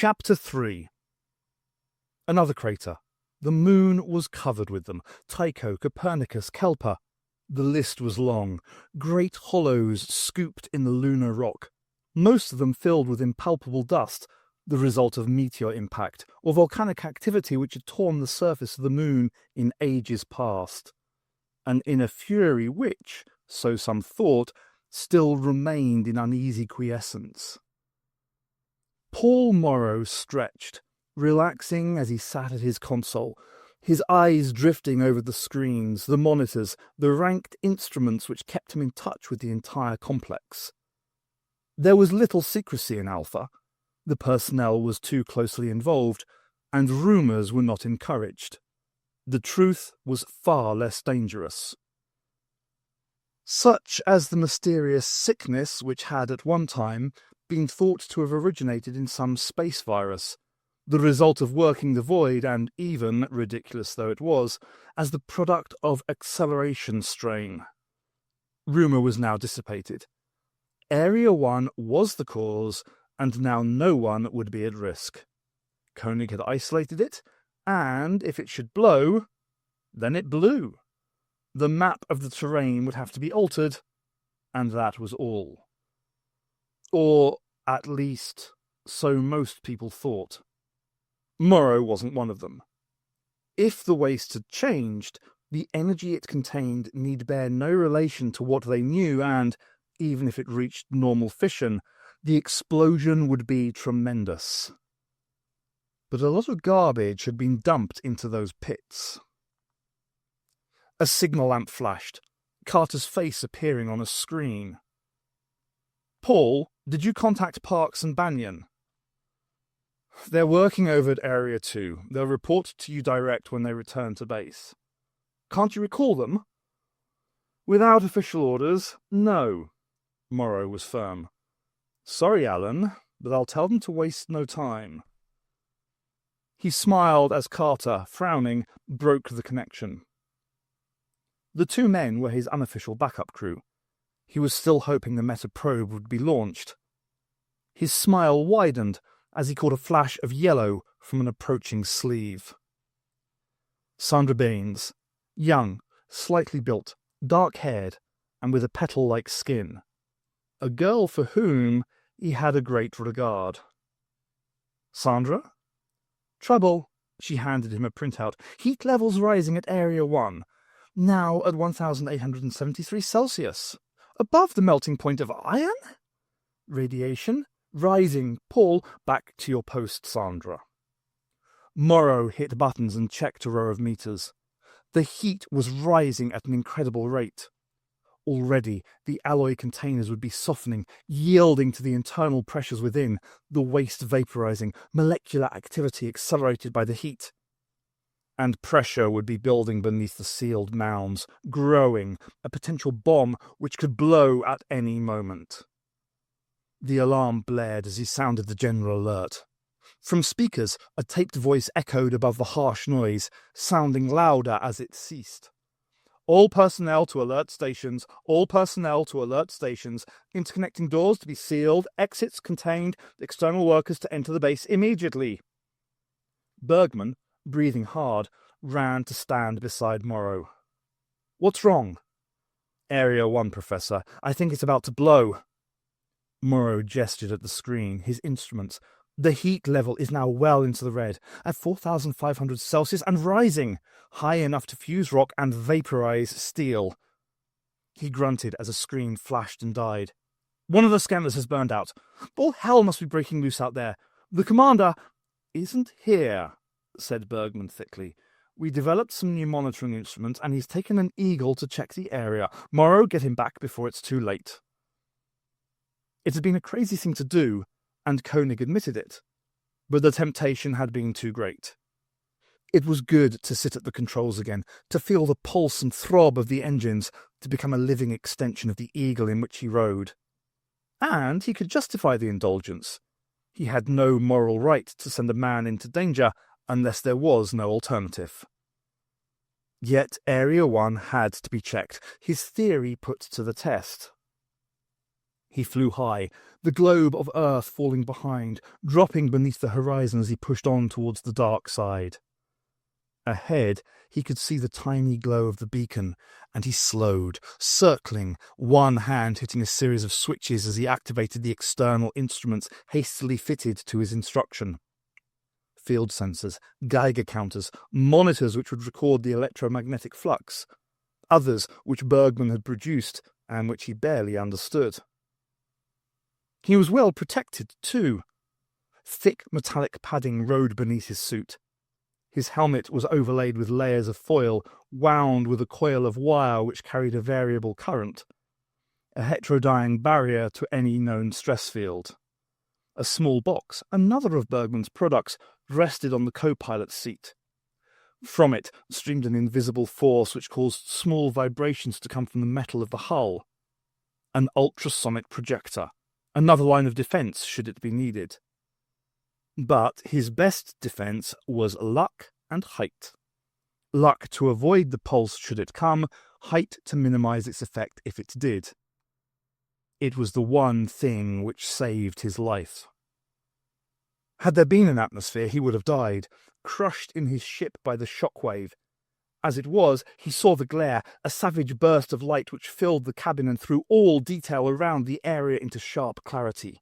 Chapter 3. Another crater. The moon was covered with them. Tycho, Copernicus, Kepler. The list was long. Great hollows scooped in the lunar rock, most of them filled with impalpable dust, the result of meteor impact or volcanic activity which had torn the surface of the moon in ages past. An inner fury which, so some thought, still remained in uneasy quiescence. Paul Morrow stretched, relaxing as he sat at his console, his eyes drifting over the screens, the monitors, the ranked instruments which kept him in touch with the entire complex. There was little secrecy in Alpha. The personnel was too closely involved, and rumours were not encouraged. The truth was far less dangerous. Such as the mysterious sickness which had at one time been thought to have originated in some space virus, the result of working the void and even, ridiculous though it was, as the product of acceleration strain. Rumour was now dissipated. Area 1 was the cause, and now no one would be at risk. Koenig had isolated it, and if it should blow, then it blew. The map of the terrain would have to be altered, and that was all. Or, at least, so most people thought. Morrow wasn't one of them. If the waste had changed, the energy it contained need bear no relation to what they knew, and, even if it reached normal fission, the explosion would be tremendous. But a lot of garbage had been dumped into those pits. A signal lamp flashed, Carter's face appearing on a screen. "Paul, did you contact Parks and Banyan?" "They're working over at Area 2. They'll report to you direct when they return to base." "Can't you recall them?" "Without official orders, no." Morrow was firm. "Sorry, Alan, but I'll tell them to waste no time." He smiled as Carter, frowning, broke the connection. The two men were his unofficial backup crew. He was still hoping the meta-probe would be launched. His smile widened as he caught a flash of yellow from an approaching sleeve. Sandra Baines, young, slightly built, dark-haired, and with a petal-like skin. A girl for whom he had a great regard. "Sandra?" "Trouble." She handed him a printout. "Heat levels rising at Area 1. Now at 1873 Celsius. Above the melting point of iron? Radiation? Rising. Paul, back to your post, Sandra." Morrow hit buttons and checked a row of meters. The heat was rising at an incredible rate. Already, the alloy containers would be softening, yielding to the internal pressures within, the waste vaporizing, molecular activity accelerated by the heat. And pressure would be building beneath the sealed mounds, growing, a potential bomb which could blow at any moment. The alarm blared as he sounded the general alert. From speakers, a taped voice echoed above the harsh noise, sounding louder as it ceased. "All personnel to alert stations, all personnel to alert stations, interconnecting doors to be sealed, exits contained, external workers to enter the base immediately." Bergman, breathing hard, ran to stand beside Morrow. "What's wrong?" "Area 1, Professor. I think it's about to blow." Morrow gestured at the screen, his instruments. "The heat level is now well into the red, at 4,500 Celsius and rising, high enough to fuse rock and vaporize steel." He grunted as a screen flashed and died. "One of the scanners has burned out. All hell must be breaking loose out there. The commander isn't here," said Bergman thickly. "We developed some new monitoring instruments, and he's taken an eagle to check the area. Morrow, get him back before it's too late." It had been a crazy thing to do, and Koenig admitted it, but the temptation had been too great. It was good to sit at the controls again, to feel the pulse and throb of the engines, to become a living extension of the eagle in which he rode. And he could justify the indulgence. He had no moral right to send a man into danger unless there was no alternative. Yet Area 1 had to be checked, his theory put to the test. He flew high, the globe of Earth falling behind, dropping beneath the horizon as he pushed on towards the dark side. Ahead, he could see the tiny glow of the beacon, and he slowed, circling, one hand hitting a series of switches as he activated the external instruments hastily fitted to his instruction. Field sensors, Geiger counters, monitors which would record the electromagnetic flux, others which Bergman had produced and which he barely understood. He was well protected, too. Thick metallic padding rode beneath his suit. His helmet was overlaid with layers of foil, wound with a coil of wire which carried a variable current, a heterodyne barrier to any known stress field. A small box, another of Bergman's products, rested on the co-pilot's seat. From it streamed an invisible force which caused small vibrations to come from the metal of the hull. An ultrasonic projector, another line of defence should it be needed. But his best defence was luck and height. Luck to avoid the pulse should it come, height to minimise its effect if it did. It was the one thing which saved his life. Had there been an atmosphere, he would have died, crushed in his ship by the shockwave. As it was, he saw the glare, a savage burst of light which filled the cabin and threw all detail around the area into sharp clarity.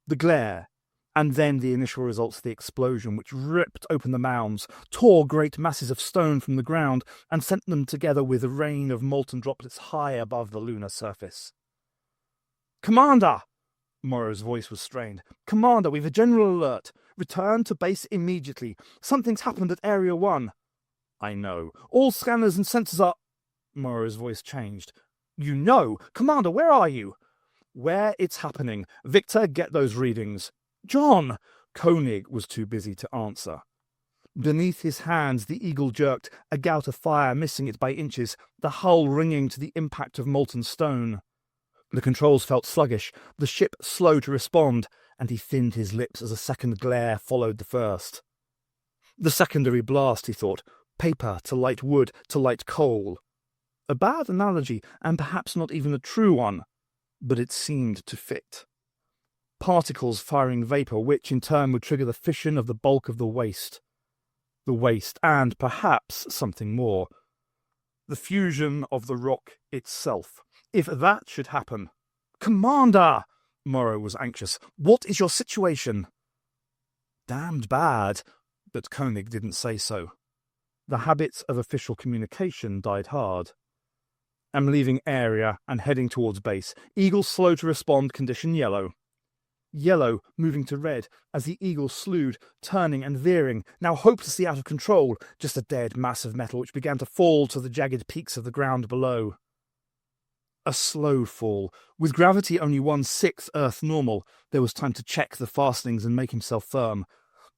The glare, and then the initial results of the explosion, which ripped open the mounds, tore great masses of stone from the ground, and sent them together with a rain of molten droplets high above the lunar surface. "Commander!" Morrow's voice was strained. "Commander, we've a general alert. Return to base immediately. Something's happened at Area 1. "I know. All scanners and sensors are—" Morrow's voice changed. "You know! Commander, where are you?" "Where it's happening. Victor, get those readings." "John!" Koenig was too busy to answer. Beneath his hands the Eagle jerked, a gout of fire missing it by inches, the hull ringing to the impact of molten stone. The controls felt sluggish, the ship slow to respond, and he thinned his lips as a second glare followed the first. The secondary blast, he thought. Paper to light wood to light coal. A bad analogy, and perhaps not even a true one, but it seemed to fit. Particles firing vapour, which in turn would trigger the fission of the bulk of the waste. The waste, and perhaps something more. The fusion of the rock itself. If that should happen... "Commander!" Morrow was anxious. "What is your situation?" "Damned bad," but Koenig didn't say so. The habits of official communication died hard. "I'm leaving area and heading towards base. Eagle slow to respond, condition yellow." Yellow moving to red as the Eagle slewed, turning and veering, now hopelessly out of control, just a dead mass of metal which began to fall to the jagged peaks of the ground below. A slow fall. With gravity only 1/6 Earth normal, there was time to check the fastenings and make himself firm.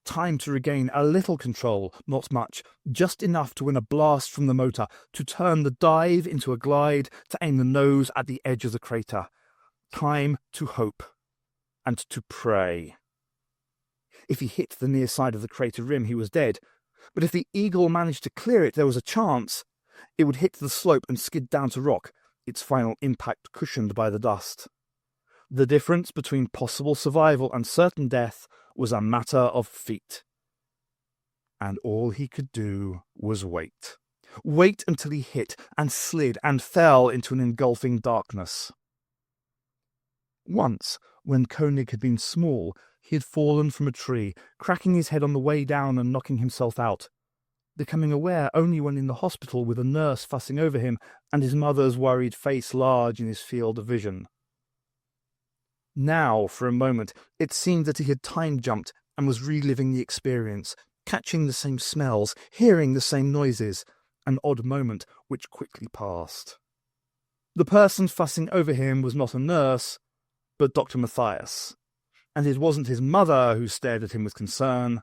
Time to regain a little control, not much, just enough to win a blast from the motor, to turn the dive into a glide, to aim the nose at the edge of the crater. Time to hope. And to pray. If he hit the near side of the crater rim, he was dead. But if the Eagle managed to clear it, there was a chance. It would hit the slope and skid down to rock, its final impact cushioned by the dust. The difference between possible survival and certain death was a matter of feet. And all he could do was wait. Wait until he hit and slid and fell into an engulfing darkness. Once, when Koenig had been small, he had fallen from a tree, cracking his head on the way down and knocking himself out, becoming aware only when in the hospital with a nurse fussing over him and his mother's worried face large in his field of vision. Now, for a moment, it seemed that he had time-jumped and was reliving the experience, catching the same smells, hearing the same noises, an odd moment which quickly passed. The person fussing over him was not a nurse, but Dr. Matthias, and it wasn't his mother who stared at him with concern,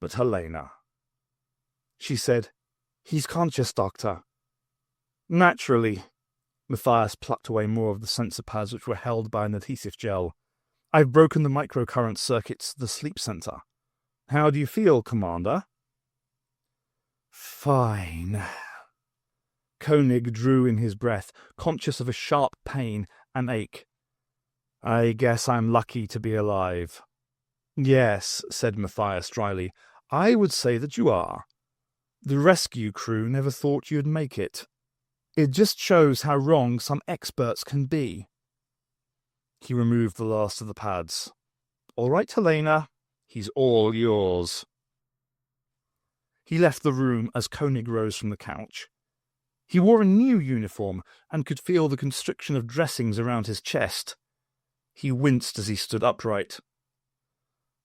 but Helena. She said, "He's conscious, Doctor." "Naturally." Matthias plucked away more of the sensor pads which were held by an adhesive gel. "I've broken the microcurrent circuits to the sleep center. How do you feel, Commander?" "Fine." Koenig drew in his breath, conscious of a sharp pain and ache. I guess I'm lucky to be alive. Yes, said Matthias dryly. I would say that you are. The rescue crew never thought you'd make it. It just shows how wrong some experts can be. He removed the last of the pads. All right, Helena. He's all yours. He left the room as Koenig rose from the couch. He wore a new uniform and could feel the constriction of dressings around his chest. He winced as he stood upright.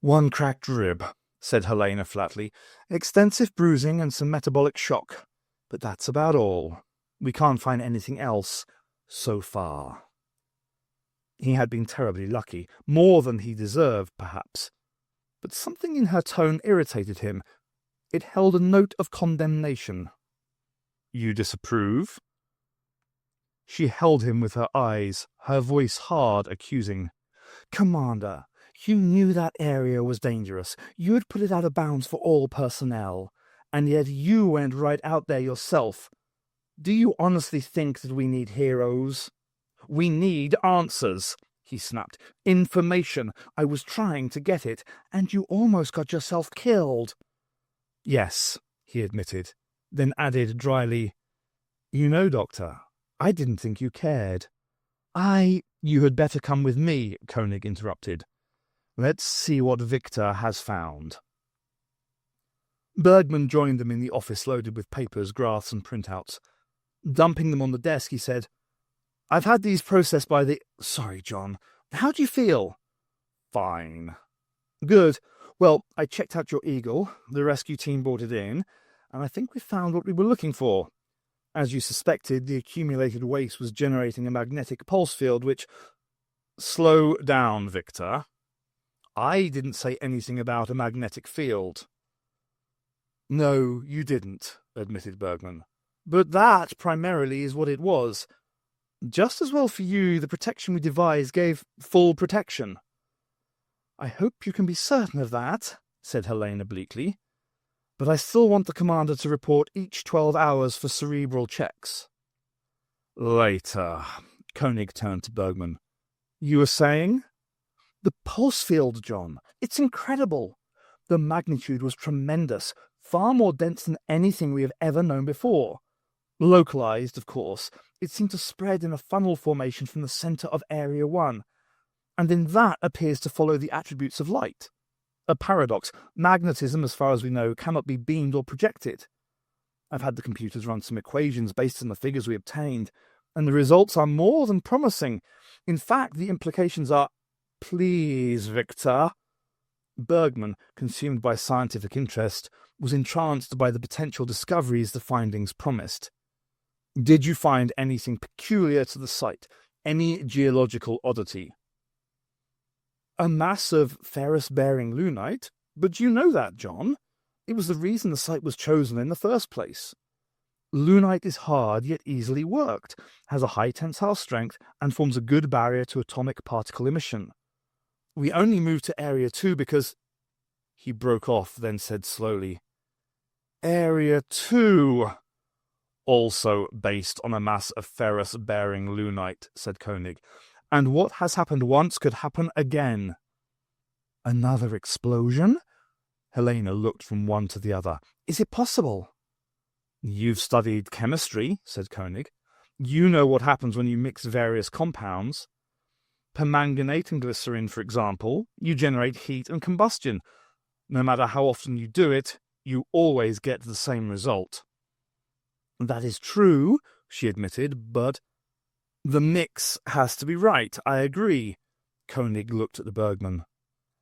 One cracked rib, said Helena flatly. Extensive bruising and some metabolic shock. But that's about all. We can't find anything else so far. He had been terribly lucky, more than he deserved, perhaps. But something in her tone irritated him. It held a note of condemnation. You disapprove? She held him with her eyes, her voice hard, accusing. Commander, you knew that area was dangerous. You had put it out of bounds for all personnel. And yet you went right out there yourself. Do you honestly think that we need heroes? We need answers, he snapped. Information. I was trying to get it, and you almost got yourself killed. Yes, he admitted, then added dryly, You know, Doctor, I didn't think you cared. You had better come with me, Koenig interrupted. Let's see what Victor has found. Bergman joined them in the office loaded with papers, graphs, and printouts. Dumping them on the desk, he said, I've had these processed by the... Sorry, John. How do you feel? Fine. Good. Well, I checked out your Eagle. The rescue team brought it in, and I think we found what we were looking for. As you suspected, the accumulated waste was generating a magnetic pulse field which... Slow down, Victor. I didn't say anything about a magnetic field. No, you didn't, admitted Bergman. But that, primarily, is what it was. Just as well for you, the protection we devised gave full protection. I hope you can be certain of that, said Helena bleakly. But I still want the commander to report each 12 hours for cerebral checks. Later. Koenig turned to Bergman. You were saying? The pulse field, John. It's incredible. The magnitude was tremendous, far more dense than anything we have ever known before. Localized, of course, it seemed to spread in a funnel formation from the center of Area 1, and then that appears to follow the attributes of light. A paradox. Magnetism, as far as we know, cannot be beamed or projected. I've had the computers run some equations based on the figures we obtained, and the results are more than promising. In fact, the implications are... Please, Victor. Bergman, consumed by scientific interest, was entranced by the potential discoveries the findings promised. Did you find anything peculiar to the site? Any geological oddity? A mass of ferrous-bearing lunite? But you know that, John. It was the reason the site was chosen in the first place. Lunite is hard yet easily worked, has a high tensile strength, and forms a good barrier to atomic particle emission. We only moved to Area 2 because... He broke off, then said slowly, Area 2... Also based on a mass of ferrous-bearing lunite, said Koenig. And what has happened once could happen again. Another explosion? Helena looked from one to the other. Is it possible? You've studied chemistry, said Koenig. You know what happens when you mix various compounds. Permanganate and glycerin, for example, you generate heat and combustion. No matter how often you do it, you always get the same result. That is true, she admitted, but... The mix has to be right, I agree. Koenig looked at the Bergman.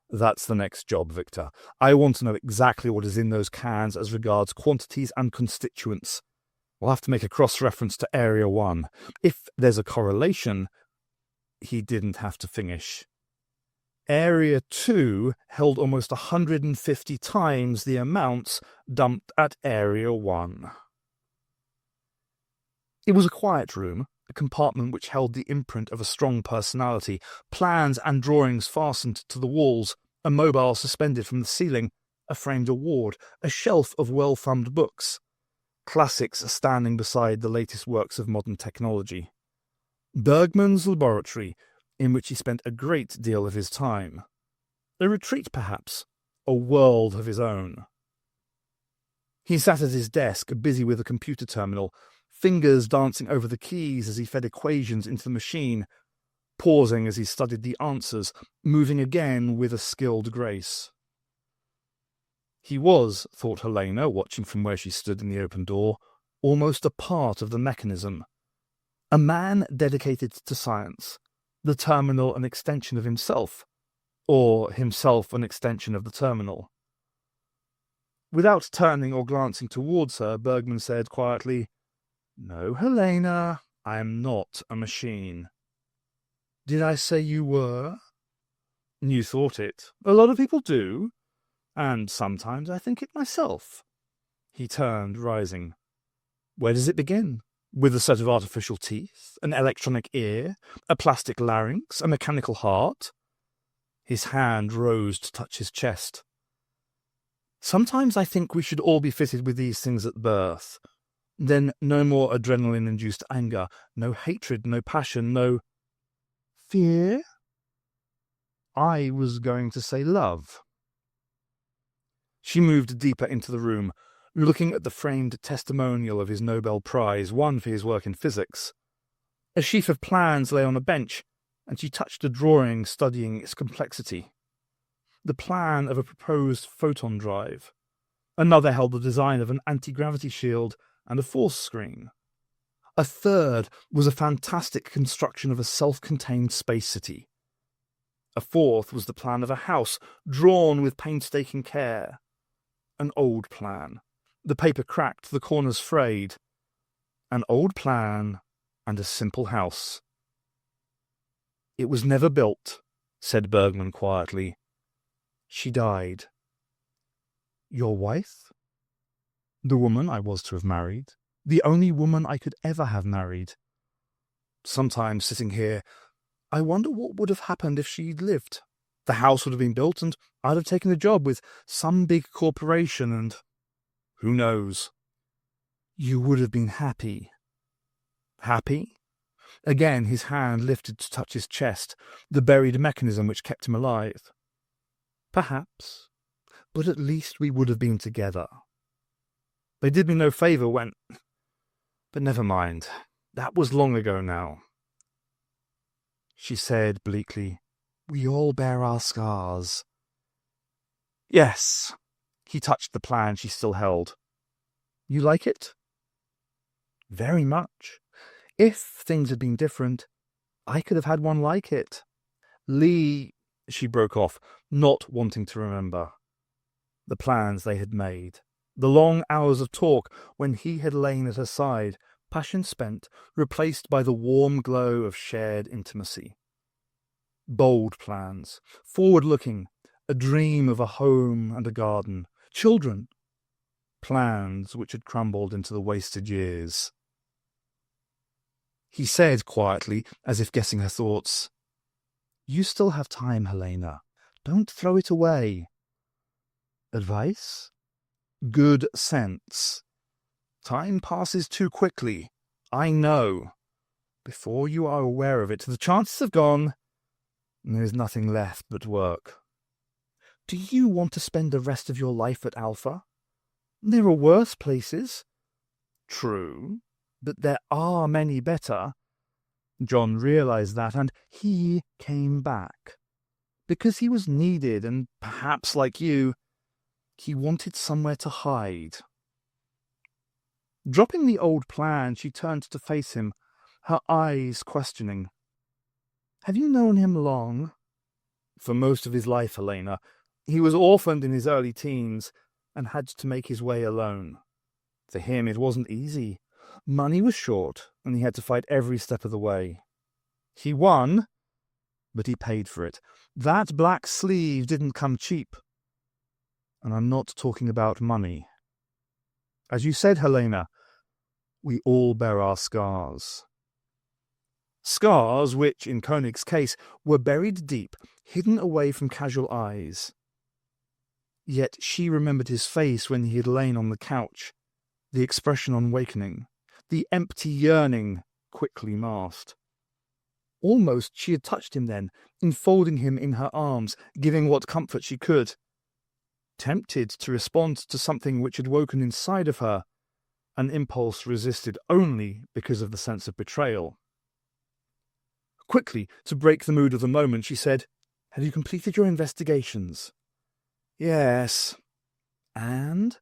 That's the next job, Victor. I want to know exactly what is in those cans as regards quantities and constituents. We'll have to make a cross-reference to Area 1. If there's a correlation... He didn't have to finish. Area 2 held almost 150 times the amounts dumped at Area 1. It was a quiet room, a compartment which held the imprint of a strong personality, plans and drawings fastened to the walls, a mobile suspended from the ceiling, a framed award, a shelf of well-thumbed books, classics standing beside the latest works of modern technology. Bergman's laboratory, in which he spent a great deal of his time. A retreat, perhaps, a world of his own. He sat at his desk, busy with a computer terminal, fingers dancing over the keys as he fed equations into the machine, pausing as he studied the answers, moving again with a skilled grace. He was, thought Helena, watching from where she stood in the open door, almost a part of the mechanism. A man dedicated to science, the terminal an extension of himself, or himself an extension of the terminal. Without turning or glancing towards her, Bergman said quietly, "No, Helena, I am not a machine." "Did I say you were?" "You thought it. A lot of people do. And sometimes I think it myself." He turned, rising. "Where does it begin? With a set of artificial teeth, an electronic ear, a plastic larynx, a mechanical heart?" His hand rose to touch his chest. "Sometimes I think we should all be fitted with these things at birth. Then no more adrenaline-induced anger, no hatred, no passion, no fear? I was going to say love." She moved deeper into the room, looking at the framed testimonial of his Nobel Prize, won for his work in physics. A sheaf of plans lay on a bench, and she touched a drawing studying its complexity. The plan of a proposed photon drive. Another held the design of an anti-gravity shield and a force screen. A third was a fantastic construction of a self-contained space city. A fourth was the plan of a house, drawn with painstaking care. An old plan. The paper cracked, the corners frayed. An old plan and a simple house. "It was never built," said Bergman quietly. "She died." "Your wife?" "The woman I was to have married. The only woman I could ever have married. Sometimes, sitting here, I wonder what would have happened if she'd lived. The house would have been built, and I'd have taken a job with some big corporation, and who knows?" "You would have been happy." "Happy?" Again his hand lifted to touch his chest, the buried mechanism which kept him alive. "Perhaps. But at least we would have been together. They did me no favour when... But never mind. That was long ago now." She said bleakly, "We all bear our scars." "Yes." He touched the plan she still held. "You like it?" "Very much. If things had been different, I could have had one like it. Lee..." She broke off, not wanting to remember. The plans they had made. The long hours of talk when he had lain at her side, passion spent, replaced by the warm glow of shared intimacy. Bold plans, forward-looking, a dream of a home and a garden, children. Plans which had crumbled into the wasted years. He said quietly, as if guessing her thoughts, "You still have time, Helena. Don't throw it away." "Advice?" "Good sense. Time passes too quickly. I know. Before you are aware of it, the chances have gone, and there is nothing left but work. Do you want to spend the rest of your life at Alpha? There are worse places." "True, but there are many better." John realized that, and he came back. Because he was needed, and perhaps, like you, he wanted somewhere to hide. Dropping the old plan, she turned to face him, her eyes questioning. "Have you known him long?" "For most of his life, Helena. He was orphaned in his early teens and had to make his way alone. For him it wasn't easy. Money was short, and he had to fight every step of the way. He won, but he paid for it. That black sleeve didn't come cheap. And I'm not talking about money. As you said, Helena, we all bear our scars. Scars which, in Koenig's case, were buried deep, hidden away from casual eyes. Yet she remembered his face when he had lain on the couch, the expression on wakening, the empty yearning quickly masked. Almost she had touched him then, enfolding him in her arms, giving what comfort she could. Tempted to respond to something which had woken inside of her, an impulse resisted only because of the sense of betrayal. Quickly, to break the mood of the moment, she said, "Have you completed your investigations?" "Yes." "And?"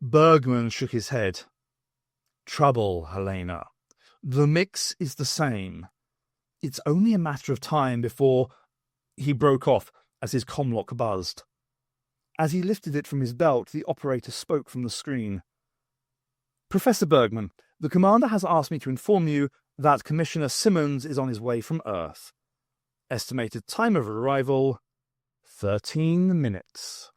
Bergman shook his head. "Trouble, Helena. The mix is the same. It's only a matter of time before—" He broke off as his comlock buzzed. As he lifted it from his belt, the operator spoke from the screen. "Professor Bergman, the commander has asked me to inform you that Commissioner Simmons is on his way from Earth. Estimated time of arrival, 13 minutes.